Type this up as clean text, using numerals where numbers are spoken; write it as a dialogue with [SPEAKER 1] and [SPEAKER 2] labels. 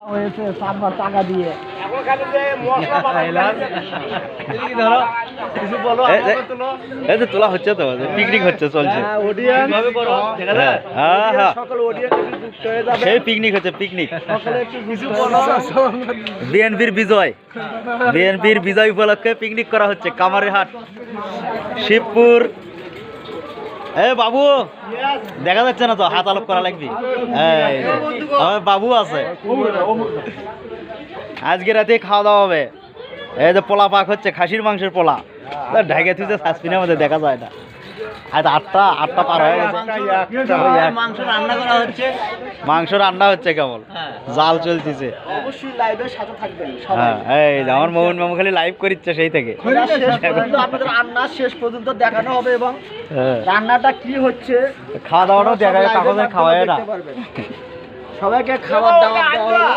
[SPEAKER 1] হয়েছে সামবার টাকা দিয়ে
[SPEAKER 2] এখন খালি যে মশলা বানাইলাম এদিকে ধরো কিছু বলো আমাকে তুলো
[SPEAKER 3] এই যে তোলা হচ্ছে তো পিকনিক হচ্ছে চলছে
[SPEAKER 1] অডিয়েন্স
[SPEAKER 2] কিভাবে করো দেখা যায়
[SPEAKER 3] হ্যাঁ হ্যাঁ
[SPEAKER 1] সকল অডিয়েন্স যুক্ত হয়ে যাবে
[SPEAKER 3] সেই পিকনিক হচ্ছে পিকনিক
[SPEAKER 1] সকলে একটু
[SPEAKER 2] কিছু
[SPEAKER 1] যুক্ত
[SPEAKER 2] বলো
[SPEAKER 1] হয়ে যাবে।
[SPEAKER 3] বিএনপির বিজয় উপলক্ষে পিকনিক করা হচ্ছে কামারহাট শিবপুর। এ বাবু দেখা যাচ্ছে না তো, হাত আলোক করা লাগবে। এই আমার বাবু আছে, আজকে রাতে খাওয়া দাওয়া হবে। এই যে পোলা পাক হচ্ছে, খাসির মাংসের পোলা ঢাকে তুই সাসপিনের মধ্যে দেখা যায় না। আজ আটটা পার হয়ে গেছে।
[SPEAKER 1] মাংস রান্না করা হচ্ছে,
[SPEAKER 3] মাংস রান্না হচ্ছে কেমন, জাল চলতেছে।
[SPEAKER 1] অবশ্যই লাইভের সাথে থাকবেন
[SPEAKER 3] হ্যাঁ
[SPEAKER 1] সবাই।
[SPEAKER 3] এই যে আমার মোহন মামু খালি লাইভ করিচ্ছে সেই থেকে।
[SPEAKER 1] শেষ পর্যন্ত আপনাদের রান্না শেষ পর্যন্ত দেখানো হবে এবং
[SPEAKER 3] হ্যাঁ,
[SPEAKER 1] রান্নাটা কি হচ্ছে
[SPEAKER 3] খাওয়া দাওয়াটাও দেখা যায়, কাগজে খাওয়ায় না।
[SPEAKER 1] দেখতে পারবেন। সবাইকে খাবার দাবার দেওয়া হলো